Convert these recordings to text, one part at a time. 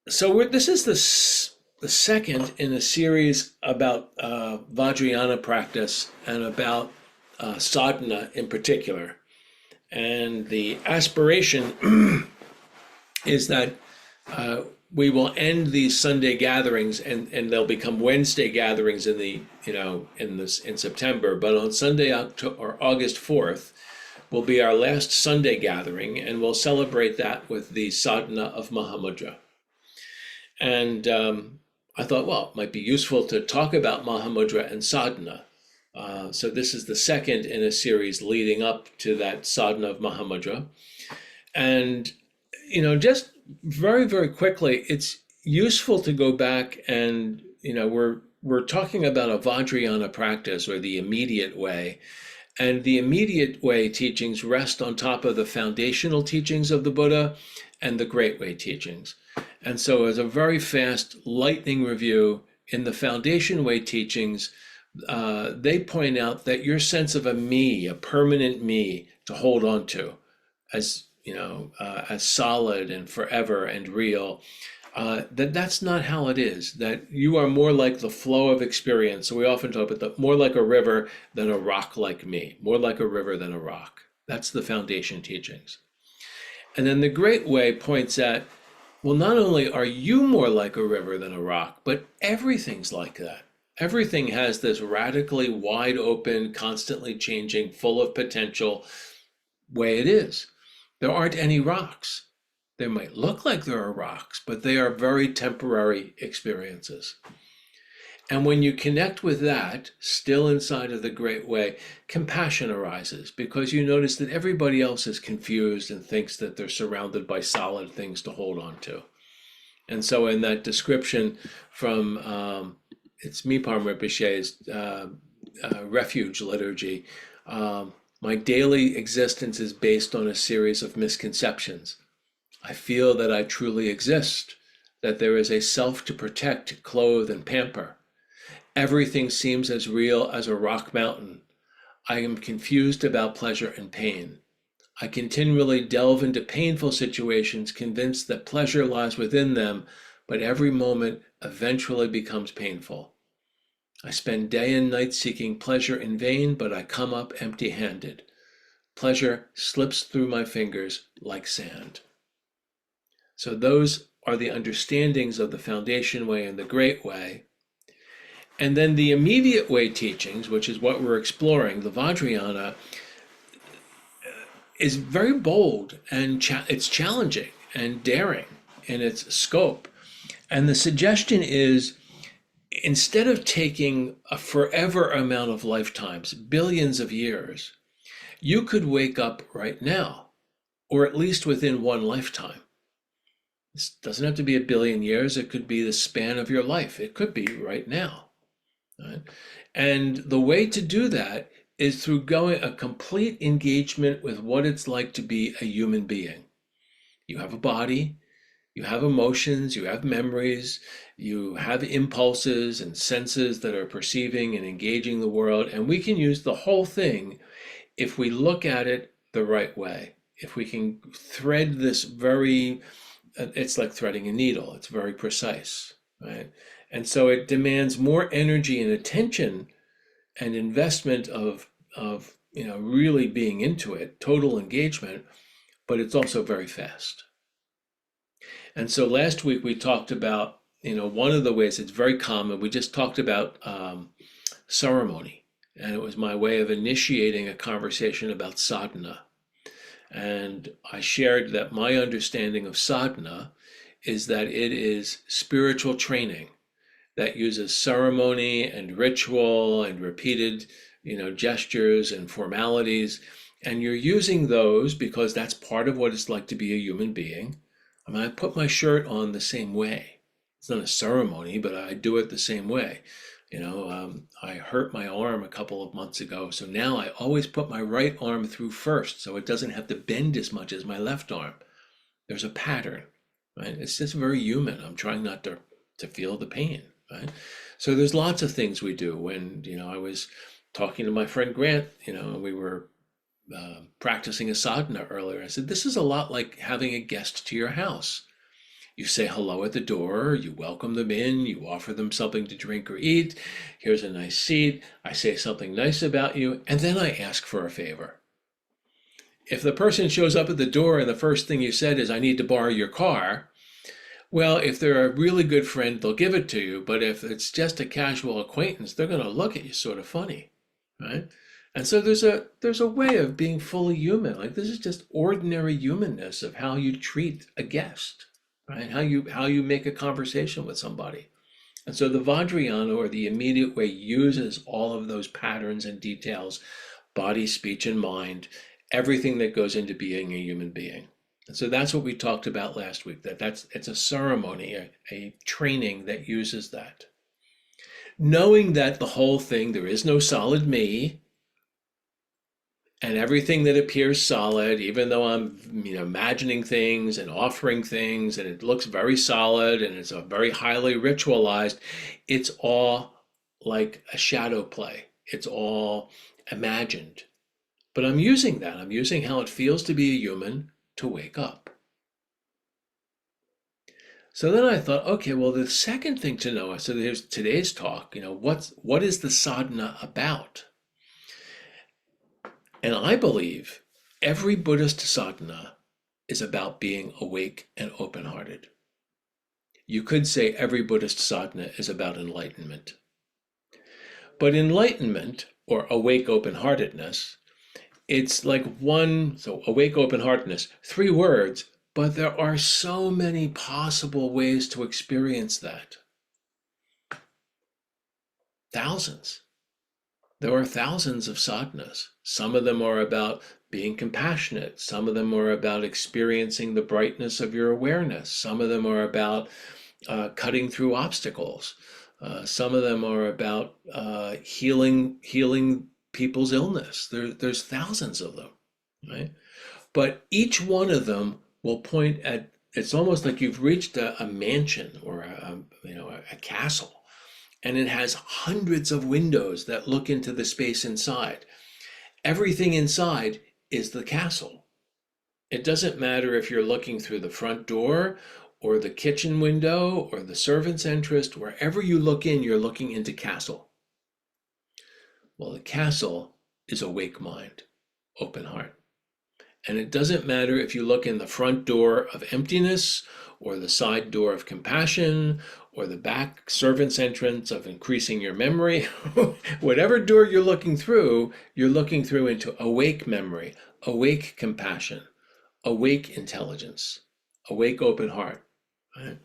This is the second in a series about Vajrayana practice and about sadhana in particular. And the aspiration is that we will end these Sunday gatherings, and they'll become Wednesday gatherings in the in September. But on Sunday, August 4th, will be our last Sunday gathering, and we'll celebrate that with the sadhana of Mahamudra. And I thought, well, it might be useful to talk about Mahamudra and sadhana. So this is the second in a series leading up to that sadhana of Mahamudra. And, just very, very quickly, it's useful to go back and, we're talking about a Vajrayana practice, or the immediate way. And the immediate way teachings rest on top of the foundational teachings of the Buddha and the Great Way teachings. And so as a very fast lightning review, in the foundation way teachings, they point out that your sense of a me, a permanent me to hold on to as, as solid and forever and real, that's not how it is, that you are more like the flow of experience. So we often talk about more like a river than a rock like me, more like a river than a rock. That's the foundation teachings. And then the Great Way points at, well, not only are you more like a river than a rock, but everything's like that. Everything has this radically wide open, constantly changing, full of potential way it is. There aren't any rocks. They might look like there are rocks, but they are very temporary experiences. And when you connect with that, still inside of the Great Way, compassion arises, because you notice that everybody else is confused and thinks that they're surrounded by solid things to hold on to. And so in that description from it's Mipham Rinpoche's Refuge liturgy, my daily existence is based on a series of misconceptions. I feel that I truly exist, that there is a self to protect, clothe, and pamper. Everything seems as real as a rock mountain. I am confused about pleasure and pain. I continually delve into painful situations, convinced that pleasure lies within them, but every moment eventually becomes painful. I spend day and night seeking pleasure in vain, but I come up empty-handed. Pleasure slips through my fingers like sand. So those are the understandings of the Foundation Way and the Great Way. And then the immediate way teachings, which is what we're exploring, the Vajrayana, is very bold, and it's challenging and daring in its scope. And the suggestion is, instead of taking a forever amount of lifetimes, billions of years, you could wake up right now, or at least within one lifetime. This doesn't have to be a billion years. It could be the span of your life. It could be right now. Right? And the way to do that is through going a complete engagement with what it's like to be a human being. You have a body, you have emotions, you have memories, you have impulses and senses that are perceiving and engaging the world. And we can use the whole thing if we look at it the right way. If we can thread this it's like threading a needle. It's very precise, right? And so it demands more energy and attention and investment of really being into it, total engagement, but it's also very fast. And so last week we talked about, one of the ways it's very common, we just talked about ceremony, and it was my way of initiating a conversation about sadhana. And I shared that my understanding of sadhana is that it is spiritual training that uses ceremony and ritual and repeated, gestures and formalities. And you're using those because that's part of what it's like to be a human being. I mean, I put my shirt on the same way. It's not a ceremony, but I do it the same way. I hurt my arm a couple of months ago, so now I always put my right arm through first, so it doesn't have to bend as much as my left arm. There's a pattern, right? It's just very human. I'm trying not to feel the pain, right? So there's lots of things we do. When, I was talking to my friend Grant, we were practicing a sadhana earlier. I said, this is a lot like having a guest to your house. You say hello at the door, you welcome them in, you offer them something to drink or eat. Here's a nice seat. I say something nice about you, and then I ask for a favor. If the person shows up at the door and the first thing you said is, I need to borrow your car, well, if they're a really good friend, they'll give it to you. But if it's just a casual acquaintance, they're going to look at you sort of funny, right? And so there's a way of being fully human. Like this is just ordinary humanness of how you treat a guest, right? How you make a conversation with somebody. And so the Vajrayana, or the immediate way, uses all of those patterns and details, body, speech, and mind, everything that goes into being a human being. And so that's what we talked about last week, it's a ceremony, a training that uses that. Knowing that the whole thing, there is no solid me, and everything that appears solid, even though I'm imagining things and offering things, and it looks very solid and it's a very highly ritualized, it's all like a shadow play. It's all imagined. But I'm using that. I'm using how it feels to be a human to wake up. So then I thought, okay, well, the second thing to know, so there's today's talk, what is the sadhana about? And I believe every Buddhist sadhana is about being awake and open-hearted. You could say every Buddhist sadhana is about enlightenment. But enlightenment, or awake open-heartedness, it's like so awake open-heartedness, 3 words, but there are so many possible ways to experience that. Thousands. There are thousands of sadhanas. Some of them are about being compassionate. Some of them are about experiencing the brightness of your awareness. Some of them are about cutting through obstacles. Some of them are about healing people's illness. There's thousands of them, right? But each one of them will point at, it's almost like you've reached a mansion or a castle, and it has hundreds of windows that look into the space inside. Everything inside is the castle. It doesn't matter if you're looking through the front door or the kitchen window or the servant's entrance. Wherever you look in, you're looking into castle. Well, the castle is awake mind, open heart. And it doesn't matter if you look in the front door of emptiness or the side door of compassion or the back servant's entrance of increasing your memory. Whatever door you're looking through into awake memory, awake compassion, awake intelligence, awake open heart. Right?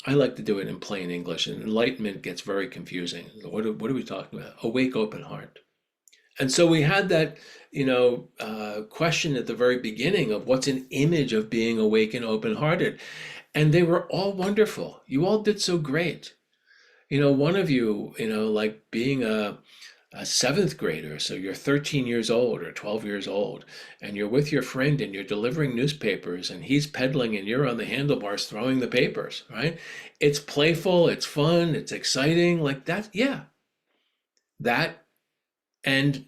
I like to do it in plain English, and enlightenment gets very confusing. What are we talking about? Awake open heart. And so we had that, question at the very beginning of what's an image of being awake and open-hearted. And they were all wonderful. You all did so great. One of you, like being a 7th grader, so you're 13 years old or 12 years old, and you're with your friend and you're delivering newspapers and he's pedaling and you're on the handlebars throwing the papers, right? It's playful, it's fun, it's exciting, like that. Yeah. That, and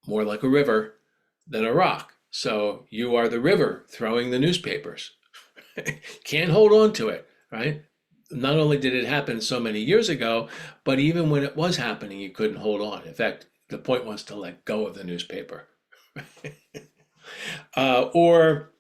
more like a river than a rock. So you are the river throwing the newspapers. Can't hold on to it, right? Not only did it happen so many years ago, but even when it was happening, you couldn't hold on. In fact, the point was to let go of the newspaper. Or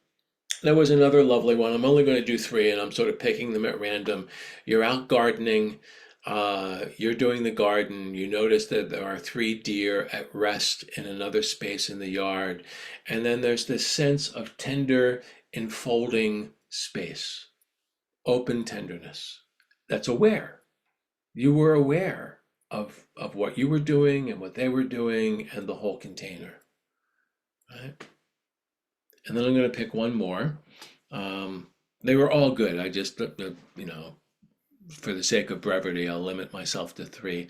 there was another lovely one. I'm only going to do 3, and I'm sort of picking them at random. You're out gardening. You're doing the garden. You notice that there are 3 deer at rest in another space in the yard. And then there's this sense of tender, enfolding space, open tenderness that's aware. You were aware of what you were doing and what they were doing and the whole container. Right? And then I'm going to pick one more. They were all good. I just, for the sake of brevity, I'll limit myself to 3.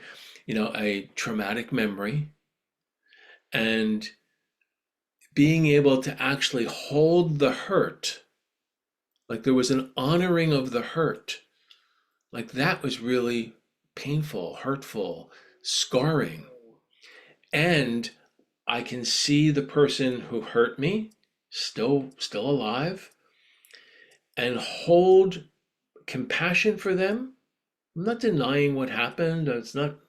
A traumatic memory and being able to actually hold the hurt. Like there was an honoring of the hurt. Like that was really painful, hurtful, scarring. And I can see the person who hurt me still alive, and hold compassion for them. I'm not denying what happened. It's not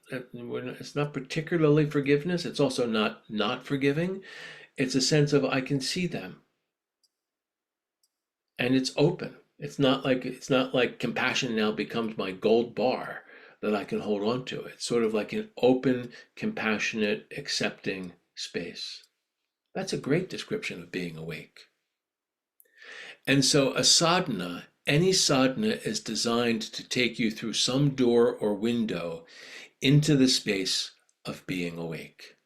particularly forgiveness. It's also not forgiving. It's a sense of I can see them, and it's open. It's not like compassion now becomes my gold bar that I can hold on to. It's sort of like an open, compassionate, accepting space. That's a great description of being awake. And so a sadhana, any sadhana is designed to take you through some door or window into the space of being awake.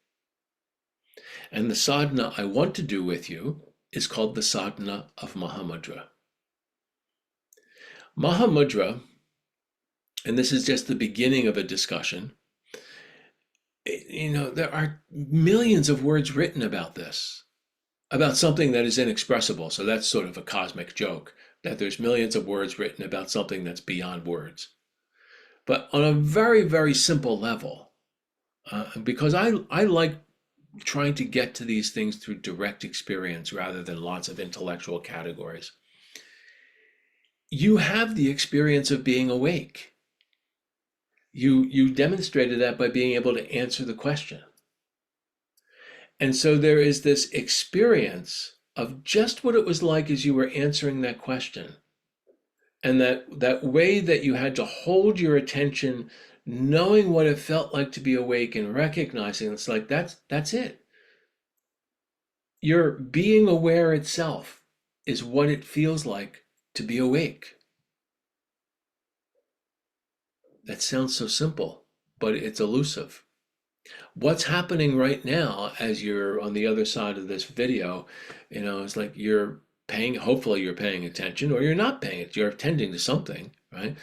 And the sadhana I want to do with you is called the sadhana of Mahamudra. Mahamudra, and this is just the beginning of a discussion, there are millions of words written about this, about something that is inexpressible. So that's sort of a cosmic joke, that there's millions of words written about something that's beyond words. But on a very, very simple level, because I like trying to get to these things through direct experience rather than lots of intellectual categories. You have the experience of being awake. You demonstrated that by being able to answer the question. And so there is this experience of just what it was like as you were answering that question. And that way that you had to hold your attention, knowing what it felt like to be awake and recognizing it's like that's it. Your being aware itself is what it feels like to be awake. That sounds so simple, but it's elusive. What's happening right now as you're on the other side of this video, it's like hopefully you're paying attention, or you're not paying it, you're attending to something, right?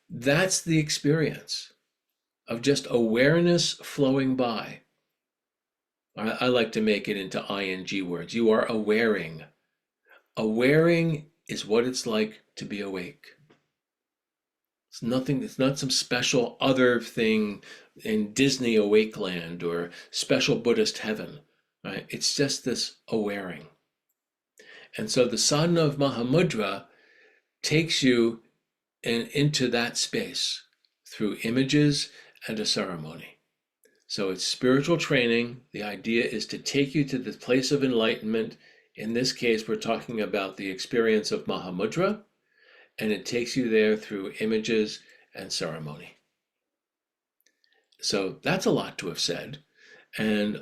That's the experience of just awareness flowing by. I like to make it into ing words. You are awaring. Awaring is what it's like to be awake. It's not some special other thing in Disney Awake Land or special Buddhist heaven, right? It's just this awaring. And so the sadhana of Mahamudra takes you into that space through images and a ceremony. So it's spiritual training. The idea is to take you to the place of enlightenment. In this case, we're talking about the experience of Mahamudra, and it takes you there through images and ceremony. So that's a lot to have said. And